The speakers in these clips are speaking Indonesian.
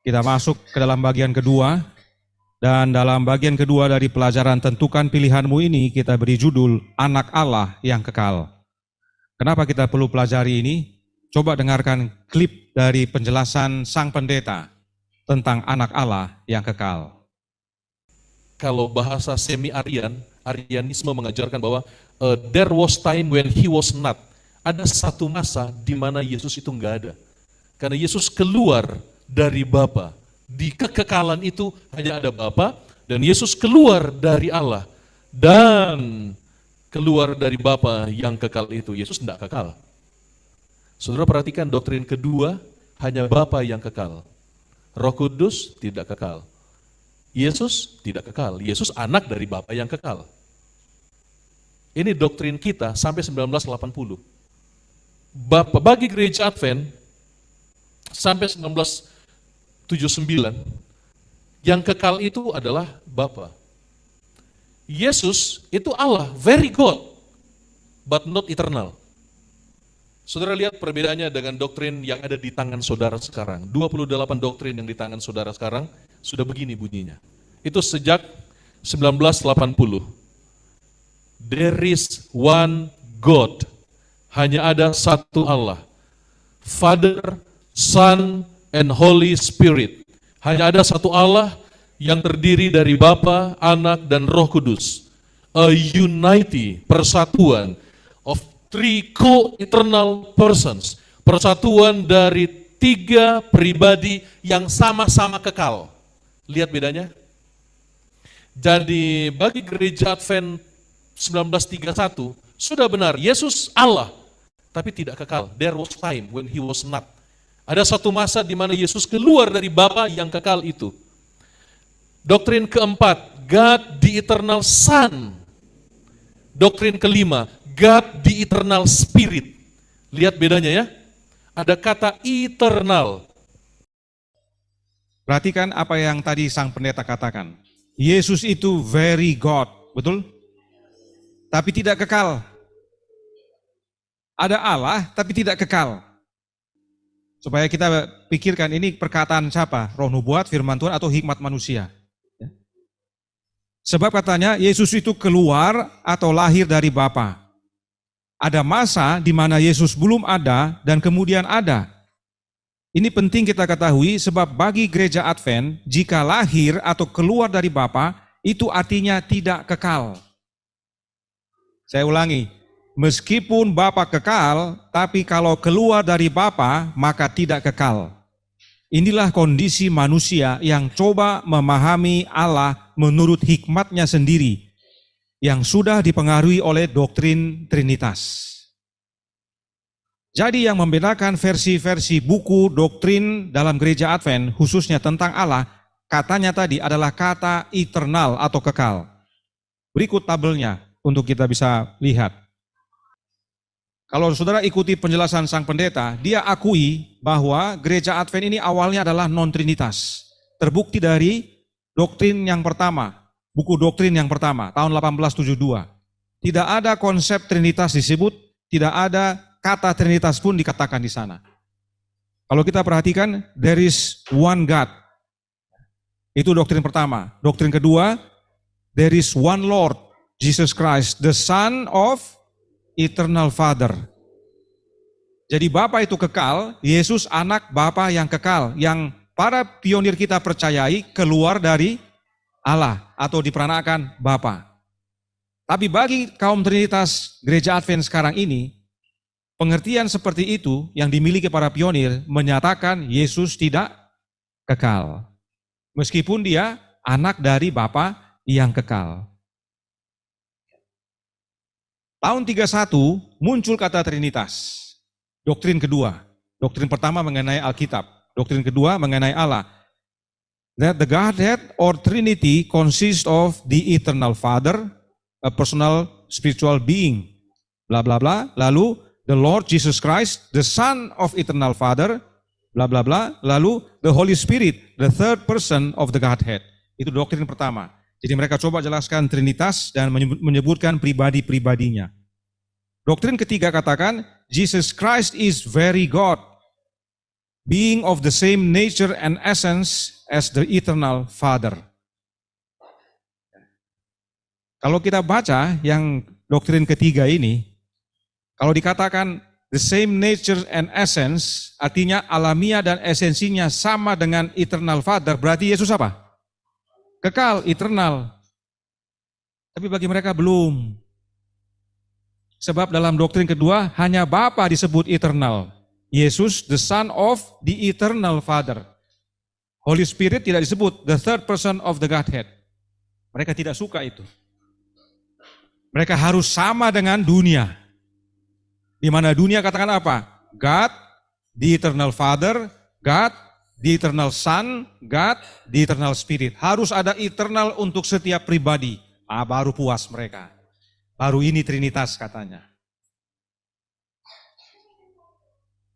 Kita masuk ke dalam bagian kedua, dan dalam bagian kedua dari pelajaran Tentukan Pilihanmu ini kita beri judul Anak Allah yang Kekal. Kenapa kita perlu pelajari ini? Coba dengarkan klip dari penjelasan Sang Pendeta tentang Anak Allah yang Kekal. Kalau bahasa semi-Arian, Arianisme mengajarkan bahwa there was time when he was not. Ada satu masa di mana Yesus itu enggak ada. Karena Yesus keluar dari Bapa. Di kekekalan itu hanya ada Bapa, dan Yesus keluar dari Allah. Dan keluar dari Bapa yang kekal itu, Yesus tidak kekal. Saudara perhatikan doktrin kedua, hanya Bapa yang kekal. Roh Kudus tidak kekal. Yesus tidak kekal. Yesus anak dari Bapa yang kekal. Ini doktrin kita sampai 1980. Bagi gereja Advent sampai 1979, yang kekal itu adalah Bapa. Yesus itu Allah, very God, but not eternal. Saudara lihat perbedaannya dengan doktrin yang ada di tangan saudara sekarang. 28 doktrin yang di tangan saudara sekarang sudah begini bunyinya. Itu sejak 1980. There is one God. Hanya ada satu Allah. Father, Son, and Holy Spirit. Hanya ada satu Allah yang terdiri dari Bapa, Anak, dan Roh Kudus. A unity, persatuan of three co-eternal persons. Persatuan dari tiga pribadi yang sama-sama kekal. Lihat bedanya? Jadi bagi gereja Advent 1931, sudah benar, Yesus Allah, tapi tidak kekal. There was time when he was not. Ada satu masa di mana Yesus keluar dari Bapa yang kekal itu. Doktrin keempat, God the Eternal Son. Doktrin kelima, God the Eternal Spirit. Lihat bedanya ya. Ada kata eternal. Perhatikan apa yang tadi Sang Pendeta katakan. Yesus itu very God, betul? Tapi tidak kekal. Ada Allah, tapi tidak kekal. Supaya kita pikirkan ini perkataan siapa? Roh nubuat, firman Tuhan, atau hikmat manusia? Sebab katanya Yesus itu keluar atau lahir dari Bapa. Ada masa di mana Yesus belum ada dan kemudian ada. Ini penting kita ketahui sebab bagi gereja Advent, jika lahir atau keluar dari Bapa, itu artinya tidak kekal. Saya ulangi, meskipun Bapa kekal, tapi kalau keluar dari Bapa, maka tidak kekal. Inilah kondisi manusia yang coba memahami Allah menurut hikmatnya sendiri, yang sudah dipengaruhi oleh doktrin Trinitas. Jadi yang membedakan versi-versi buku doktrin dalam gereja Advent, khususnya tentang Allah, katanya tadi adalah kata eternal atau kekal. Berikut tabelnya untuk kita bisa lihat. Kalau saudara ikuti penjelasan Sang Pendeta, dia akui bahwa gereja Advent ini awalnya adalah non-trinitas. Terbukti dari doktrin yang pertama, buku doktrin yang pertama, tahun 1872. Tidak ada konsep trinitas disebut, tidak ada kata trinitas pun dikatakan di sana. Kalau kita perhatikan, there is one God. Itu doktrin pertama. Doktrin kedua, there is one Lord, Jesus Christ, the Son of Eternal Father. Jadi Bapa itu kekal, Yesus anak Bapa yang kekal, yang para pionir kita percayai keluar dari Allah atau diperanakan Bapa. Tapi bagi kaum Trinitas gereja Advent sekarang ini, pengertian seperti itu yang dimiliki para pionir menyatakan Yesus tidak kekal. Meskipun dia anak dari Bapa yang kekal. Tahun 31 muncul kata Trinitas. Doktrin kedua. Doktrin pertama mengenai Alkitab. Doktrin kedua mengenai Allah. That the Godhead or Trinity consists of the eternal Father, a personal spiritual being. Bla bla bla. Lalu the Lord Jesus Christ, the Son of eternal Father, bla bla bla. Lalu the Holy Spirit, the third person of the Godhead. Itu doktrin pertama. Jadi mereka coba jelaskan Trinitas dan menyebutkan pribadi-pribadinya. Doktrin ketiga katakan, Jesus Christ is very God. being of the same nature and essence as the eternal Father. Kalau kita baca yang doktrin ketiga ini, kalau dikatakan the same nature and essence, artinya alamiah dan esensinya sama dengan eternal Father, berarti Yesus apa? Kekal, eternal. Tapi bagi mereka belum. Sebab dalam doktrin kedua, hanya Bapa disebut eternal. Yesus, the Son of the eternal Father. Holy Spirit tidak disebut the third person of the Godhead. Mereka tidak suka itu. Mereka harus sama dengan dunia. Di mana dunia katakan apa? God, the eternal Father, God, the eternal Son, God, the eternal Spirit. Harus ada eternal untuk setiap pribadi. Baru puas mereka. Baru ini Trinitas katanya.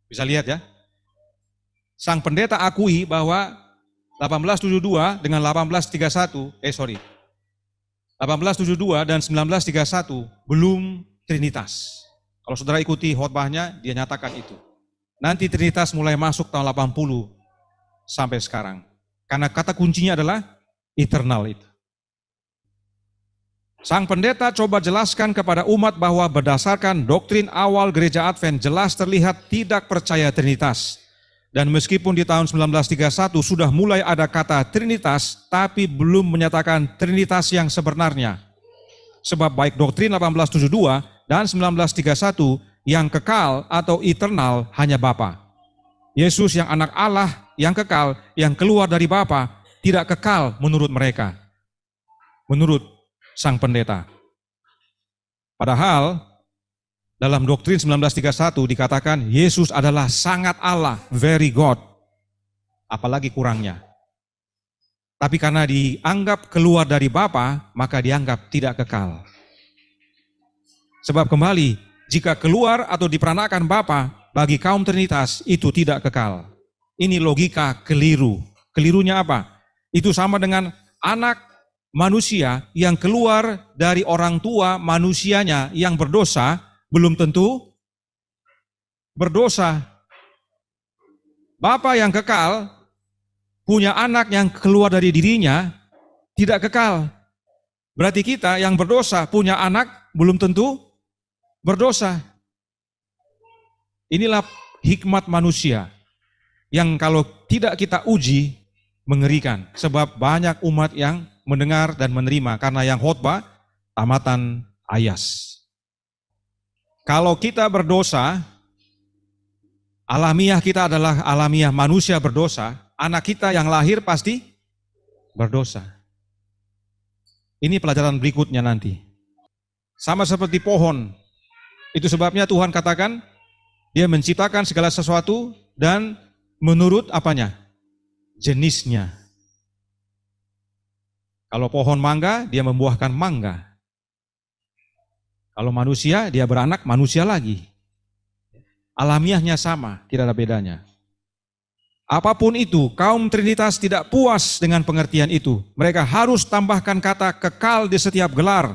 Bisa lihat ya. Sang pendeta akui bahwa 1872 dengan 1872 dan 1931 belum Trinitas. Kalau saudara ikuti khotbahnya, dia nyatakan itu. Nanti Trinitas mulai masuk tahun 80 sampai sekarang. Karena kata kuncinya adalah eternal itu. Sang pendeta coba jelaskan kepada umat bahwa berdasarkan doktrin awal gereja Advent jelas terlihat tidak percaya Trinitas. Dan meskipun di tahun 1931 sudah mulai ada kata Trinitas, tapi belum menyatakan Trinitas yang sebenarnya. Sebab baik doktrin 1872 dan 1931 yang kekal atau eternal hanya Bapa. Yesus yang anak Allah yang kekal, yang keluar dari Bapa, tidak kekal menurut mereka. Menurut sang pendeta. Padahal dalam doktrin 1931 dikatakan Yesus adalah sangat Allah, very God. Apalagi kurangnya. Tapi karena dianggap keluar dari Bapa, maka dianggap tidak kekal. Sebab kembali, jika keluar atau diperanakan Bapa, bagi kaum Trinitas itu tidak kekal. Ini logika keliru. Kelirunya apa? Itu sama dengan anak manusia yang keluar dari orang tua manusianya yang berdosa, belum tentu berdosa. Bapa yang kekal punya anak yang keluar dari dirinya tidak kekal. Berarti kita yang berdosa punya anak belum tentu berdosa. Inilah hikmat manusia yang kalau tidak kita uji mengerikan. Sebab banyak umat yang mendengar dan menerima karena yang khotbah tamatan ayas. Kalau kita berdosa, alamiah kita adalah alamiah manusia berdosa, anak kita yang lahir pasti berdosa. Ini pelajaran berikutnya nanti. Sama seperti pohon. Itu sebabnya Tuhan katakan, dia menciptakan segala sesuatu dan menurut apanya? Jenisnya. Kalau pohon mangga, dia membuahkan mangga. Kalau manusia, dia beranak manusia lagi. Alamiahnya sama, tidak ada bedanya. Apapun itu, kaum Trinitas tidak puas dengan pengertian itu. Mereka harus tambahkan kata kekal di setiap gelar.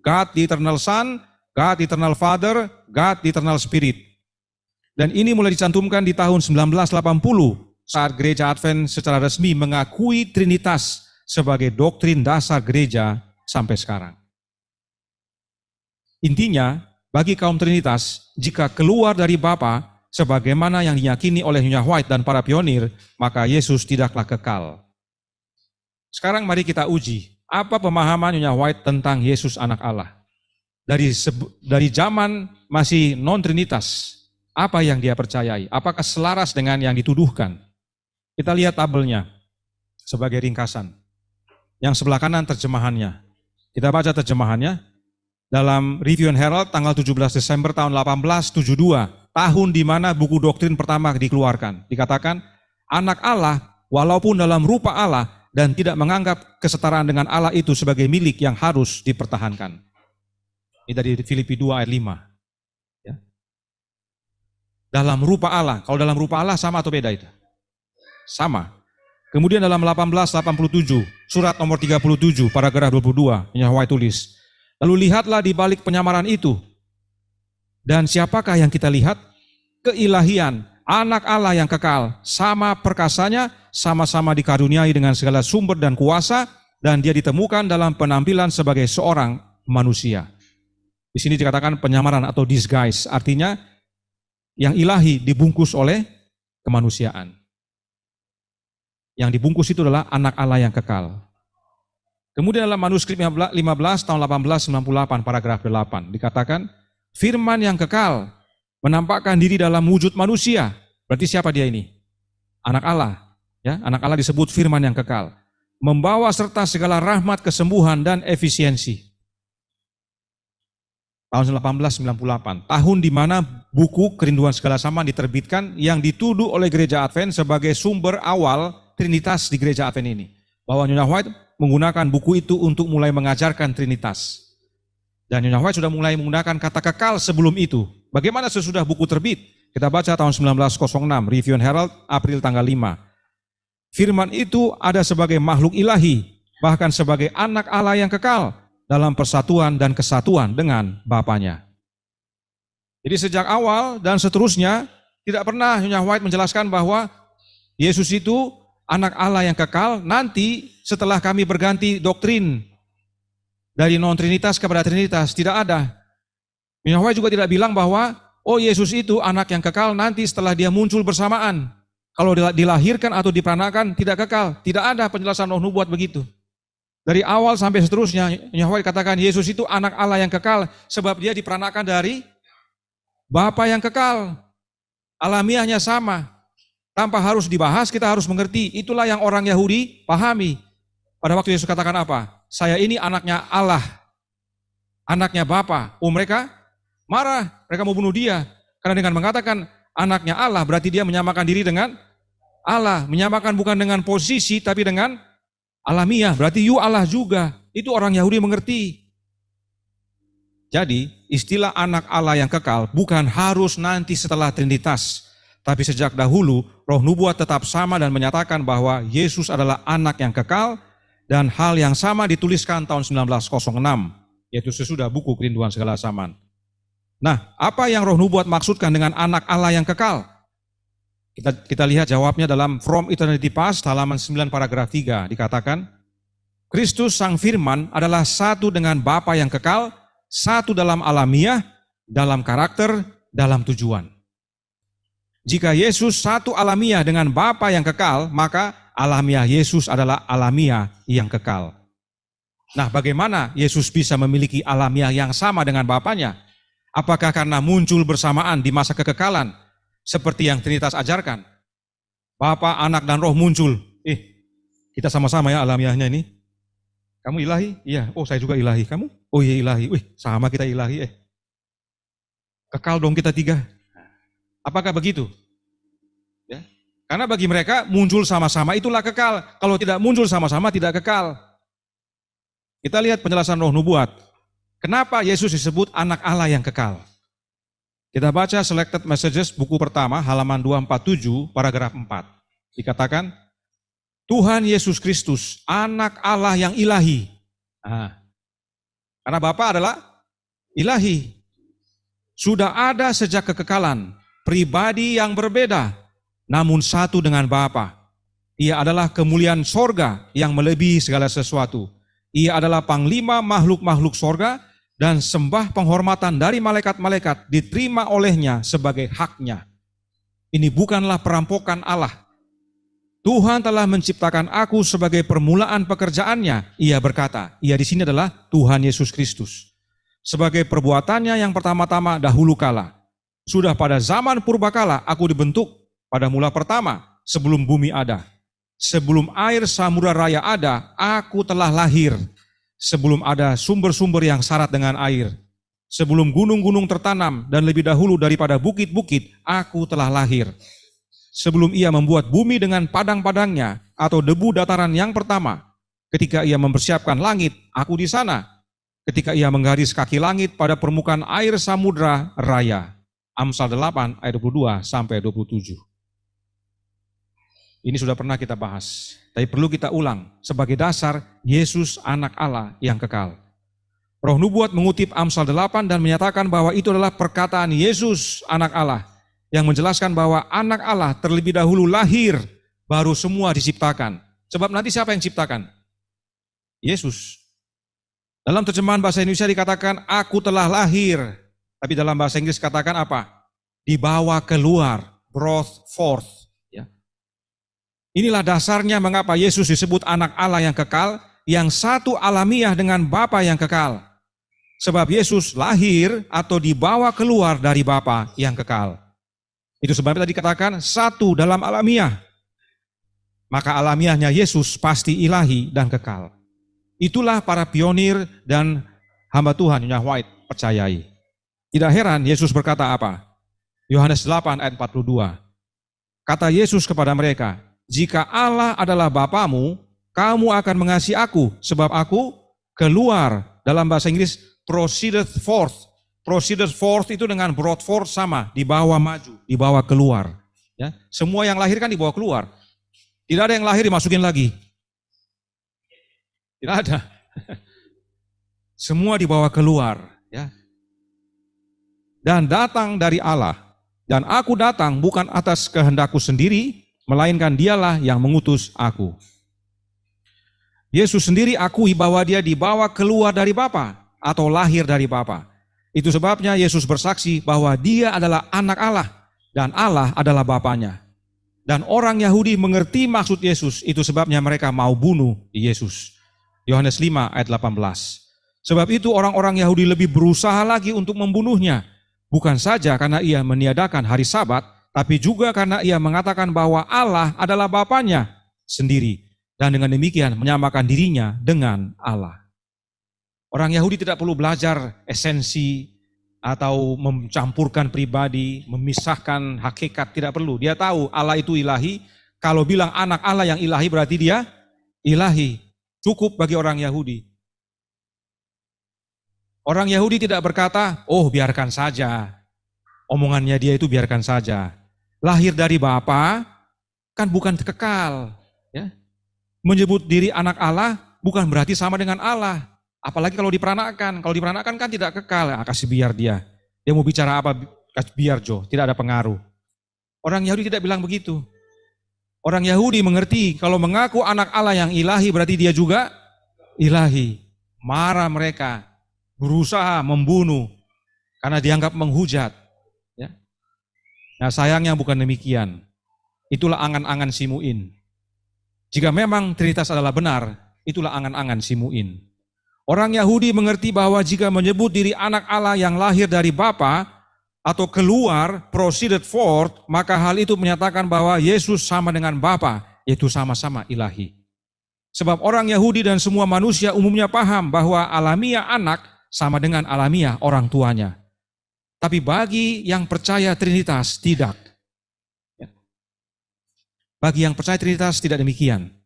God the eternal Son, God the eternal Father, God the eternal Spirit. Dan ini mulai dicantumkan di tahun 1980 saat gereja Advent secara resmi mengakui Trinitas sebagai doktrin dasar gereja sampai sekarang. Intinya, bagi kaum Trinitas, jika keluar dari Bapa, sebagaimana yang diyakini oleh Nyonya White dan para pionir, maka Yesus tidaklah kekal. Sekarang mari kita uji, apa pemahaman Nyonya White tentang Yesus anak Allah? Dari zaman masih non-Trinitas, apa yang dia percayai? Apakah selaras dengan yang dituduhkan? Kita lihat tabelnya sebagai ringkasan. Yang sebelah kanan terjemahannya. Kita baca terjemahannya. Dalam Review and Herald tanggal 17 Desember tahun 1872, tahun di mana buku doktrin pertama dikeluarkan. Dikatakan, anak Allah walaupun dalam rupa Allah dan tidak menganggap kesetaraan dengan Allah itu sebagai milik yang harus dipertahankan. Ini dari Filipi 2 ayat 5. Ya. Dalam rupa Allah, kalau dalam rupa Allah sama atau beda itu? Sama. Kemudian dalam 1887, surat nomor 37, paragraf 22, Nyonya White tulis, lalu lihatlah di balik penyamaran itu. Dan siapakah yang kita lihat? Keilahian anak Allah yang kekal, sama perkasanya, sama-sama dikaruniai dengan segala sumber dan kuasa, dan dia ditemukan dalam penampilan sebagai seorang manusia. Di sini dikatakan penyamaran atau disguise, artinya yang ilahi dibungkus oleh kemanusiaan. Yang dibungkus itu adalah anak Allah yang kekal. Kemudian dalam manuskrip 15 tahun 1898 paragraf 8 dikatakan, firman yang kekal menampakkan diri dalam wujud manusia. Berarti siapa dia ini? Anak Allah. Ya, anak Allah disebut firman yang kekal. Membawa serta segala rahmat, kesembuhan, dan efisiensi. Tahun 1898, tahun di mana buku Kerinduan Segala Zaman diterbitkan yang dituduh oleh Gereja Advent sebagai sumber awal Trinitas di Gereja Advent ini. Bahwa Nyonya White menggunakan buku itu untuk mulai mengajarkan Trinitas. Dan Nyonya White sudah mulai menggunakan kata kekal sebelum itu. Bagaimana sesudah buku terbit? Kita baca tahun 1906, Review and Herald, April tanggal 5. Firman itu ada sebagai makhluk ilahi, bahkan sebagai anak Allah yang kekal dalam persatuan dan kesatuan dengan Bapanya. Jadi sejak awal dan seterusnya, tidak pernah Nyonya White menjelaskan bahwa Yesus itu anak Allah yang kekal, nanti setelah kami berganti doktrin dari non-trinitas kepada trinitas, tidak ada. Nyonya White juga tidak bilang bahwa, oh Yesus itu anak yang kekal nanti setelah dia muncul bersamaan. Kalau dilahirkan atau diperanakan tidak kekal. Tidak ada penjelasan roh nubuat begitu. Dari awal sampai seterusnya, Nyonya White katakan Yesus itu anak Allah yang kekal sebab dia diperanakan dari Bapa yang kekal. Alamiahnya sama. Tanpa harus dibahas, kita harus mengerti. Itulah yang orang Yahudi pahami. Pada waktu Yesus katakan apa? Saya ini anaknya Allah. Anaknya Bapa. Oh mereka marah. Mereka mau bunuh dia. Karena dengan mengatakan anaknya Allah, berarti dia menyamakan diri dengan Allah. Menyamakan bukan dengan posisi, tapi dengan alamiah. Berarti you Allah juga. Itu orang Yahudi mengerti. Jadi, istilah anak Allah yang kekal bukan harus nanti setelah Trinitas. Tapi sejak dahulu, roh nubuat tetap sama dan menyatakan bahwa Yesus adalah anak yang kekal dan hal yang sama dituliskan tahun 1906, yaitu sesudah buku Kerinduan Segala Zaman. Nah, apa yang roh nubuat maksudkan dengan anak Allah yang kekal? Kita lihat jawabnya dalam From Eternity Past, halaman 9 paragraf 3, dikatakan, Kristus Sang Firman adalah satu dengan Bapa yang kekal, satu dalam alamiah, dalam karakter, dalam tujuan. Jika Yesus satu alamiah dengan Bapa yang kekal, maka alamiah Yesus adalah alamiah yang kekal. Nah, bagaimana Yesus bisa memiliki alamiah yang sama dengan Bapanya? Apakah karena muncul bersamaan di masa kekekalan, seperti yang Trinitas ajarkan? Bapa, Anak, dan Roh muncul. Kita sama-sama ya alamiahnya ini. Kamu ilahi? Iya. Oh, saya juga ilahi. Kamu? Oh iya ilahi. Wih, sama kita ilahi. Kekal dong kita tiga. Apakah begitu? Ya. Karena bagi mereka muncul sama-sama itulah kekal. Kalau tidak muncul sama-sama tidak kekal. Kita lihat penjelasan roh nubuat. Kenapa Yesus disebut anak Allah yang kekal? Kita baca Selected Messages buku pertama halaman 247 paragraf 4. Dikatakan, Tuhan Yesus Kristus anak Allah yang ilahi. Karena Bapa adalah ilahi. Sudah ada sejak kekekalan. Pribadi yang berbeda, namun satu dengan Bapa. Ia adalah kemuliaan sorga yang melebihi segala sesuatu. Ia adalah panglima makhluk-makhluk sorga dan sembah penghormatan dari malaikat-malaikat diterima olehnya sebagai haknya. Ini bukanlah perampokan Allah. Tuhan telah menciptakan aku sebagai permulaan pekerjaannya. Ia berkata, ia di sini adalah Tuhan Yesus Kristus. Sebagai perbuatannya yang pertama-tama dahulu kala. Sudah pada zaman purbakala aku dibentuk pada mula pertama sebelum bumi ada. Sebelum air samudra raya ada, aku telah lahir. Sebelum ada sumber-sumber yang syarat dengan air. Sebelum gunung-gunung tertanam dan lebih dahulu daripada bukit-bukit, aku telah lahir. Sebelum ia membuat bumi dengan padang-padangnya atau debu dataran yang pertama. Ketika ia mempersiapkan langit, aku di sana. Ketika ia menggaris kaki langit pada permukaan air samudra raya. Amsal 8 ayat 22 sampai 27. Ini sudah pernah kita bahas, tapi perlu kita ulang. Sebagai dasar, Yesus anak Allah yang kekal. Roh nubuat mengutip Amsal 8 dan menyatakan bahwa itu adalah perkataan Yesus anak Allah yang menjelaskan bahwa anak Allah terlebih dahulu lahir, baru semua diciptakan. Sebab nanti siapa yang ciptakan? Yesus. Dalam terjemahan bahasa Indonesia dikatakan, aku telah lahir. Tapi dalam bahasa Inggris katakan apa? Dibawa keluar, brought forth. Ya. Inilah dasarnya mengapa Yesus disebut anak Allah yang kekal, yang satu alamiah dengan Bapa yang kekal. Sebab Yesus lahir atau dibawa keluar dari Bapa yang kekal. Itu sebabnya tadi dikatakan satu dalam alamiah. Maka alamiahnya Yesus pasti ilahi dan kekal. Itulah para pionir dan hamba Tuhan Nyonya White percayai. Tidak heran Yesus berkata apa? Yohanes 8 ayat 42. Kata Yesus kepada mereka, jika Allah adalah Bapamu, kamu akan mengasihi aku, sebab aku keluar. Dalam bahasa Inggris, proceeded forth. Proceeded forth itu dengan brought forth sama, dibawa maju, dibawa keluar. Ya, semua yang lahir kan dibawa keluar. Tidak ada yang lahir dimasukin lagi. Tidak ada. Semua dibawa keluar. Ya. Dan datang dari Allah. Dan aku datang bukan atas kehendakku sendiri, melainkan dialah yang mengutus aku. Yesus sendiri akui bahwa dia dibawa keluar dari Bapa atau lahir dari Bapa. Itu sebabnya Yesus bersaksi bahwa dia adalah anak Allah dan Allah adalah Bapanya. Dan orang Yahudi mengerti maksud Yesus, itu sebabnya mereka mau bunuh Yesus. Yohanes 5 ayat 18. Sebab itu orang-orang Yahudi lebih berusaha lagi untuk membunuhnya. Bukan saja karena ia meniadakan hari Sabat, tapi juga karena ia mengatakan bahwa Allah adalah Bapanya sendiri. Dan dengan demikian menyamakan dirinya dengan Allah. Orang Yahudi tidak perlu belajar esensi atau mencampurkan pribadi, memisahkan hakikat, tidak perlu. Dia tahu Allah itu ilahi. Kalau bilang anak Allah yang ilahi berarti dia ilahi. Cukup bagi orang Yahudi. Orang Yahudi tidak berkata, oh biarkan saja. Omongannya dia itu biarkan saja. Lahir dari Bapa kan bukan kekal. Ya. Menyebut diri anak Allah bukan berarti sama dengan Allah. Apalagi kalau diperanakan. Kalau diperanakan kan tidak kekal. Kasih biar dia. Dia mau bicara apa, kasih biar Jo. Tidak ada pengaruh. Orang Yahudi tidak bilang begitu. Orang Yahudi mengerti kalau mengaku anak Allah yang ilahi berarti dia juga ilahi. Marah mereka. Berusaha membunuh. Karena dianggap menghujat. Ya. Nah sayangnya bukan demikian. Itulah angan-angan si Mu'in. Jika memang Trinitas adalah benar, itulah angan-angan si Mu'in. Orang Yahudi mengerti bahwa jika menyebut diri anak Allah yang lahir dari Bapa atau keluar, proceeded forth, maka hal itu menyatakan bahwa Yesus sama dengan Bapa, yaitu sama-sama ilahi. Sebab orang Yahudi dan semua manusia umumnya paham bahwa alamiah anak sama dengan alamiah orang tuanya. Tapi bagi yang percaya Trinitas, tidak. Bagi yang percaya Trinitas tidak demikian.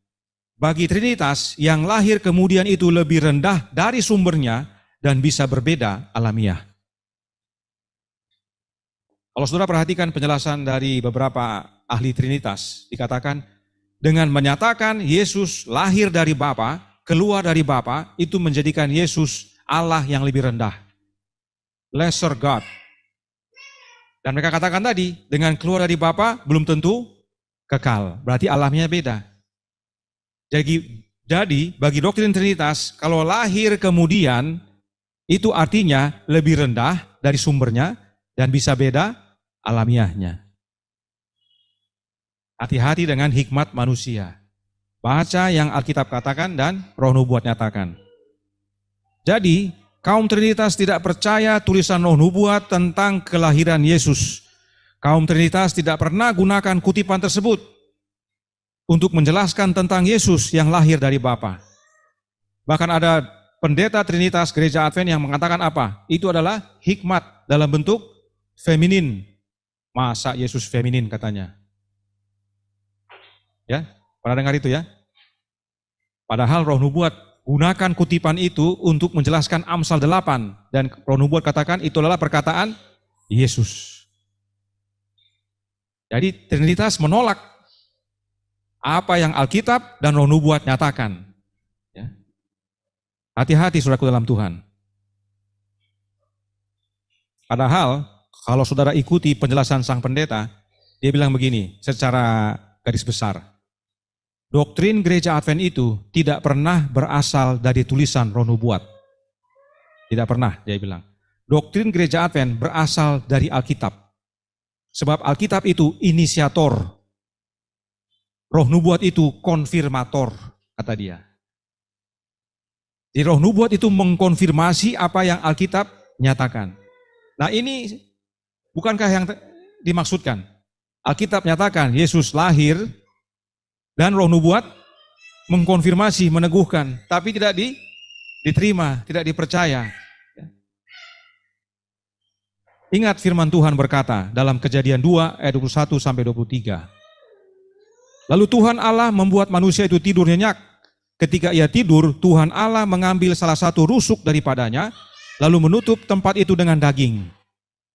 Bagi Trinitas yang lahir kemudian itu lebih rendah dari sumbernya dan bisa berbeda alamiah. Kalau saudara perhatikan penjelasan dari beberapa ahli Trinitas, dikatakan dengan menyatakan Yesus lahir dari Bapa, keluar dari Bapa, itu menjadikan Yesus Allah yang lebih rendah. Lesser God. Dan mereka katakan tadi, dengan keluar dari Bapa belum tentu kekal. Berarti Allahnya beda. Jadi bagi doktrin Trinitas, kalau lahir kemudian, itu artinya lebih rendah dari sumbernya dan bisa beda alamiahnya. Hati-hati dengan hikmat manusia. Baca yang Alkitab katakan dan Roh Nubuat nyatakan. Jadi, kaum Trinitas tidak percaya tulisan Roh Nubuat tentang kelahiran Yesus. Kaum Trinitas tidak pernah gunakan kutipan tersebut untuk menjelaskan tentang Yesus yang lahir dari Bapa. Bahkan ada pendeta Trinitas Gereja Advent yang mengatakan apa? Itu adalah hikmat dalam bentuk feminin. Masa Yesus feminin katanya? Ya, pernah dengar itu ya? Padahal Roh Nubuat gunakan kutipan itu untuk menjelaskan Amsal 8. Dan Roh Nubuat katakan itu adalah perkataan Yesus. Jadi Trinitas menolak apa yang Alkitab dan Roh Nubuat nyatakan. Ya. Hati-hati saudaraku dalam Tuhan. Padahal Kalau saudara ikuti penjelasan sang pendeta, dia bilang begini secara garis besar. Doktrin gereja Advent itu tidak pernah berasal dari tulisan Roh Nubuat. Tidak pernah, dia bilang. Doktrin gereja Advent berasal dari Alkitab. Sebab Alkitab itu inisiator. Roh Nubuat itu konfirmator, kata dia. Di Roh Nubuat itu mengkonfirmasi apa yang Alkitab nyatakan. Nah ini bukankah yang dimaksudkan? Alkitab nyatakan Yesus lahir dan Roh Nubuat mengkonfirmasi, meneguhkan, tapi tidak diterima, tidak dipercaya. Ingat firman Tuhan berkata dalam Kejadian 2 ayat 21 sampai 23. Lalu Tuhan Allah membuat manusia itu tidur nyenyak. Ketika ia tidur, Tuhan Allah mengambil salah satu rusuk daripadanya, lalu menutup tempat itu dengan daging.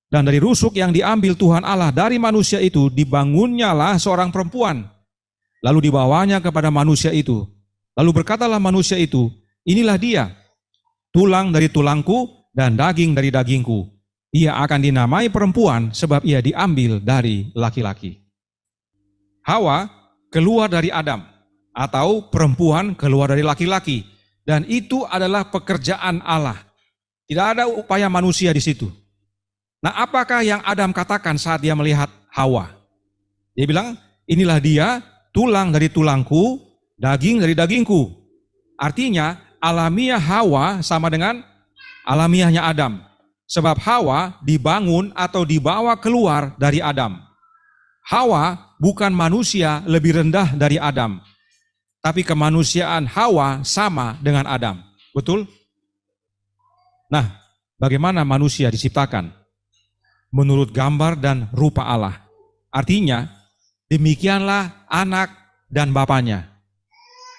Dan dari rusuk yang diambil Tuhan Allah dari manusia itu, dibangunnyalah seorang perempuan. Lalu dibawanya kepada manusia itu. Lalu berkatalah manusia itu, inilah dia, tulang dari tulangku dan daging dari dagingku. Ia akan dinamai perempuan sebab ia diambil dari laki-laki. Hawa keluar dari Adam, atau perempuan keluar dari laki-laki. Dan itu adalah pekerjaan Allah. Tidak ada upaya manusia di situ. Nah, apakah yang Adam katakan saat dia melihat Hawa? Dia bilang, inilah dia, tulang dari tulangku, daging dari dagingku. Artinya, alamiah Hawa sama dengan alamiahnya Adam. Sebab Hawa dibangun atau dibawa keluar dari Adam. Hawa bukan manusia lebih rendah dari Adam. Tapi kemanusiaan Hawa sama dengan Adam. Betul? Nah, bagaimana manusia diciptakan? Menurut gambar dan rupa Allah. Artinya, demikianlah anak dan bapaknya.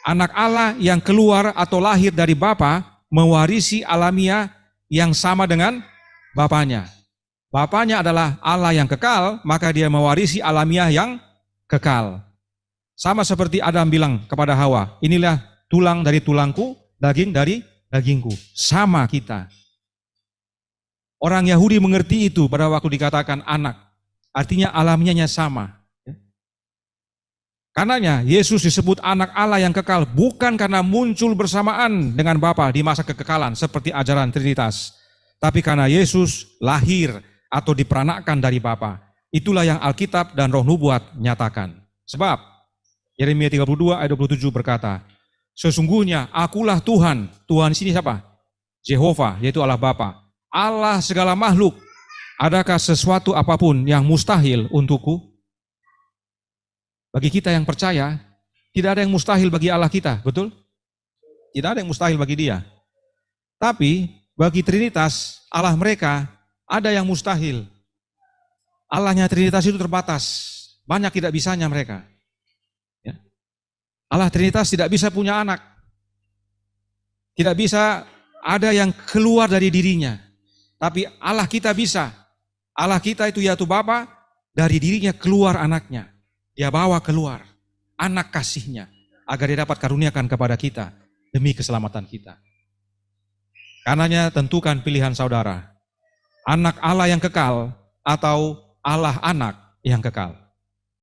Anak Allah yang keluar atau lahir dari bapa mewarisi alamiah yang sama dengan bapaknya. Bapaknya adalah Allah yang kekal, maka dia mewarisi alamiah yang kekal. Sama seperti Adam bilang kepada Hawa, inilah tulang dari tulangku, daging dari dagingku. Sama kita. Orang Yahudi mengerti itu pada waktu dikatakan anak. Artinya alamiahnya sama. Karenanya Yesus disebut anak Allah yang kekal bukan karena muncul bersamaan dengan Bapa di masa kekekalan seperti ajaran Trinitas. Tapi karena Yesus lahir atau diperanakkan dari Bapa. Itulah yang Alkitab dan Roh Nubuat nyatakan. Sebab Yeremia 32 ayat 27 berkata, sesungguhnya akulah Tuhan. Tuhan di sini siapa? Jehovah, yaitu Allah Bapa. Allah segala makhluk, adakah sesuatu apapun yang mustahil untukku? Bagi kita yang percaya, tidak ada yang mustahil bagi Allah kita, betul? Tidak ada yang mustahil bagi dia. Tapi bagi Trinitas, Allah mereka, ada yang mustahil. Allahnya Trinitas itu terbatas, banyak tidak bisanya mereka. Ya. Allah Trinitas tidak bisa punya anak. Tidak bisa ada yang keluar dari dirinya. Tapi Allah kita bisa. Allah kita itu yaitu Bapa, dari dirinya keluar anaknya. Dia bawa keluar anak kasihnya agar dia dapat karuniakan kepada kita demi keselamatan kita. Karenanya tentukan pilihan saudara. Anak Allah yang kekal atau Allah anak yang kekal.